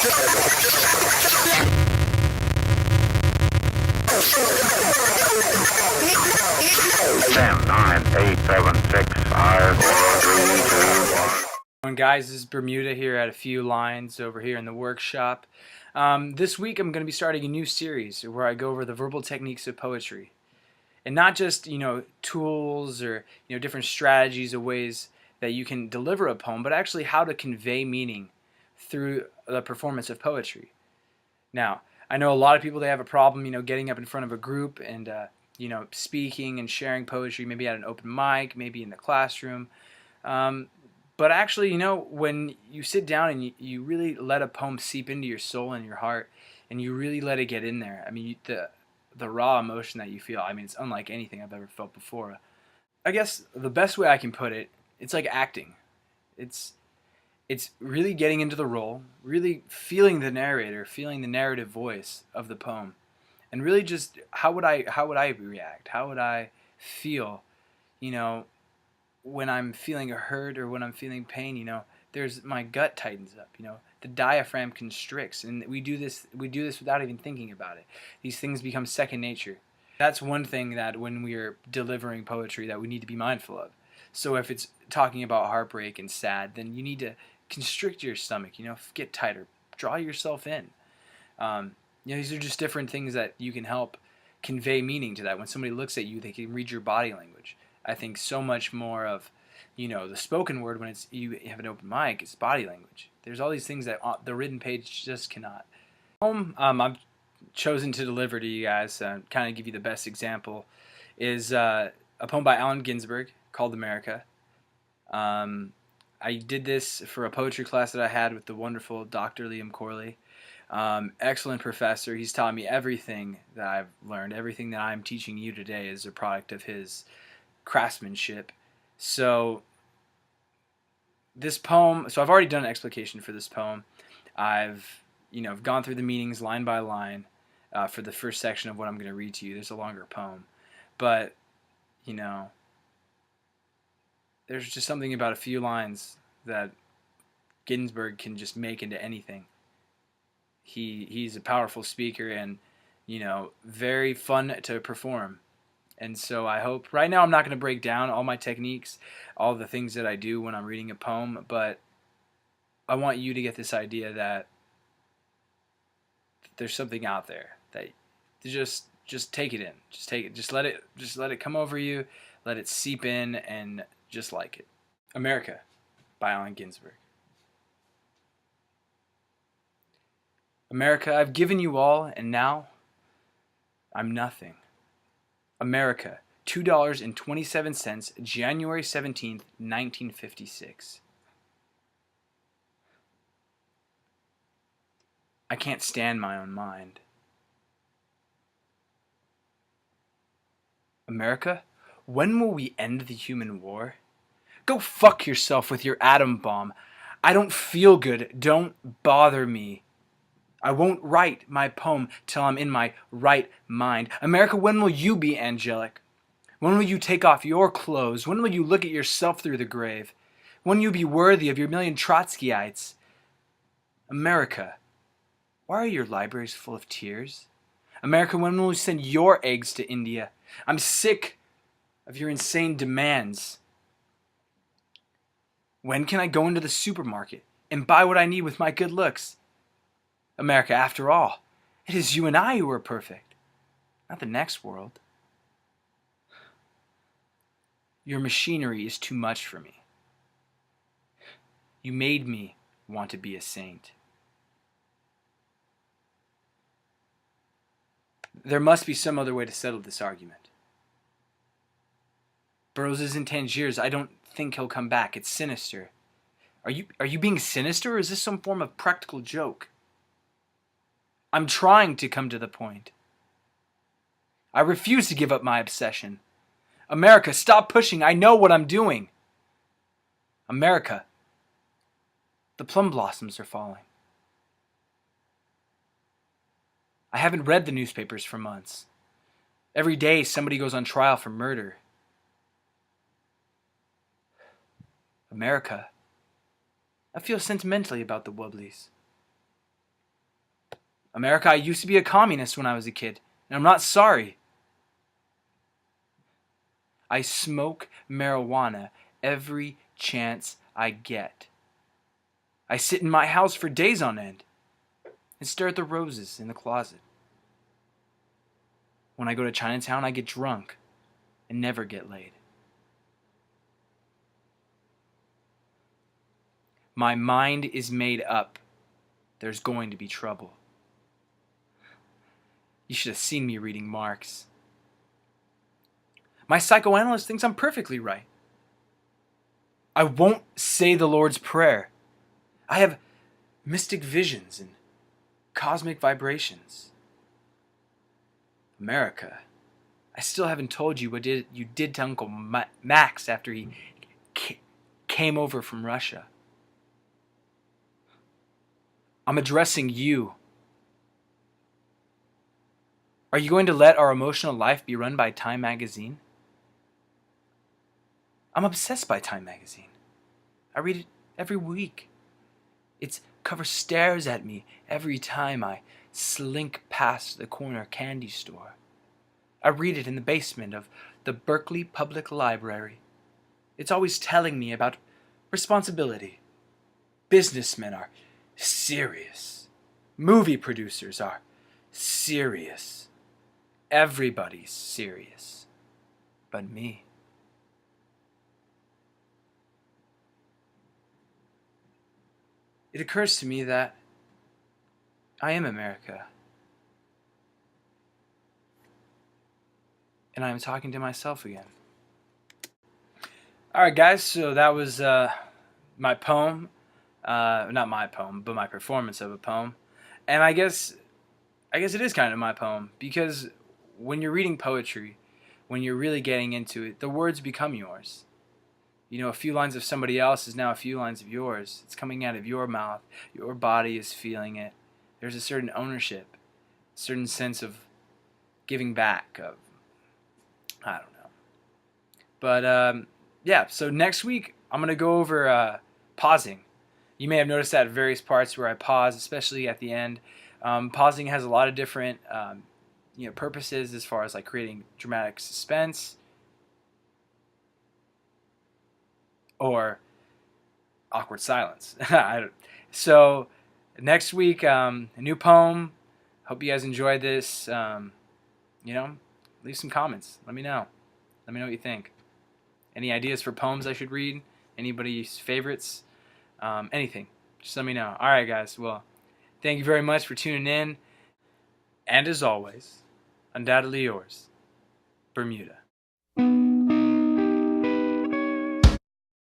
Ten, nine, eight, seven, six, five, four, three, two, one. Guys, this is Bermuda here at A Few Lines over here in the workshop. This week I'm going to be starting a new series where I go over the verbal techniques of poetry. And not just, tools or, different strategies or ways that you can deliver a poem, but actually how to convey meaning through the performance of poetry. Now, I know a lot of people, they have a problem, getting up in front of a group and, speaking and sharing poetry, maybe at an open mic, maybe in the classroom. But actually, when you sit down and you really let a poem seep into your soul and your heart, and you really let it get in there, the raw emotion that you feel, it's unlike anything I've ever felt before. I guess the best way I can put it, it's like acting. It's really getting into the role, really feeling the narrator, feeling the narrative voice of the poem, and really just how would I react? How would I feel, when I'm feeling a hurt or when I'm feeling pain? There's my gut tightens up. The diaphragm constricts, and we do this without even thinking about it. These things become second nature. That's one thing that when we are delivering poetry that we need to be mindful of. So if it's talking about heartbreak and sad, then you need to constrict your stomach, get tighter, draw yourself in. These are just different things that you can help convey meaning to that. When somebody looks at you, they can read your body language. I think so much more of, the spoken word when you have an open mic, it's body language. There's all these things that the written page just cannot. I've chosen to deliver to you guys, kind of give you the best example, is a poem by Allen Ginsberg called America. I did this for a poetry class that I had with the wonderful Dr. Liam Corley. Excellent professor. He's taught me everything that I've learned. Everything that I'm teaching you today is a product of his craftsmanship. So this poem, I've already done an explication for this poem. I've gone through the meanings line by line for the first section of what I'm going to read to you. There's a longer poem, but there's just something about a few lines that Ginsberg can just make into anything. He's a powerful speaker and very fun to perform. And so I hope, right now I'm not going to break down all my techniques, all the things that I do when I'm reading a poem, but I want you to get this idea that there's something out there that just take it in. Just take it. Just let it come over you. Let it seep in and just like it. America by Allen Ginsberg. America, I've given you all, and now I'm nothing. America, $2.27, January 17th, 1956. I can't stand my own mind. America, when will we end the human war? Go fuck yourself with your atom bomb. I don't feel good. Don't bother me. I won't write my poem till I'm in my right mind. America, when will you be angelic? When will you take off your clothes? When will you look at yourself through the grave? When will you be worthy of your million Trotskyites? America, why are your libraries full of tears? America, when will you send your eggs to India? I'm sick of your insane demands. When can I go into the supermarket and buy what I need with my good looks? America, after all, it is you and I who are perfect, not the next world. Your machinery is too much for me. You made me want to be a saint. There must be some other way to settle this argument. Burroughs is in Tangiers. I don't think he'll come back. It's sinister. Are you being sinister, or is this some form of practical joke? I'm trying to come to the point. I refuse to give up my obsession. America, stop pushing. I know what I'm doing. America, the plum blossoms are falling. I haven't read the newspapers for months. Every day somebody goes on trial for murder. America, I feel sentimentally about the Wobblies. America, I used to be a communist when I was a kid, and I'm not sorry. I smoke marijuana every chance I get. I sit in my house for days on end and stare at the roses in the closet. When I go to Chinatown, I get drunk and never get laid. My mind is made up. There's going to be trouble. You should have seen me reading Marx. My psychoanalyst thinks I'm perfectly right. I won't say the Lord's Prayer. I have mystic visions and cosmic vibrations. America, I still haven't told you what you did to Uncle Max after he came over from Russia. I'm addressing you. Are you going to let our emotional life be run by Time magazine? I'm obsessed by Time magazine. I read it every week. Its cover stares at me every time I slink past the corner candy store. I read it in the basement of the Berkeley Public Library. It's always telling me about responsibility. Businessmen are serious. Movie producers are serious. Everybody's serious. But me. It occurs to me that I am America. And I'm talking to myself again. Alright guys, so that was my poem. Not my poem, but my performance of a poem. And I guess it is kind of my poem, because when you're reading poetry, when you're really getting into it, the words become yours. You know, a few lines of somebody else is now a few lines of yours. It's coming out of your mouth. Your body is feeling it. There's a certain ownership, a certain sense of giving back, of, I don't know. But, yeah, so next week I'm going to go over pausing. You may have noticed that at various parts where I pause, especially at the end. Pausing has a lot of different purposes, as far as like creating dramatic suspense or awkward silence. So next week, a new poem. Hope you guys enjoyed this. Leave some comments. Let me know. Let me know what you think. Any ideas for poems I should read? Anybody's favorites? Anything. Just let me know. Alright guys, well, thank you very much for tuning in. And as always, undoubtedly yours, Bermuda.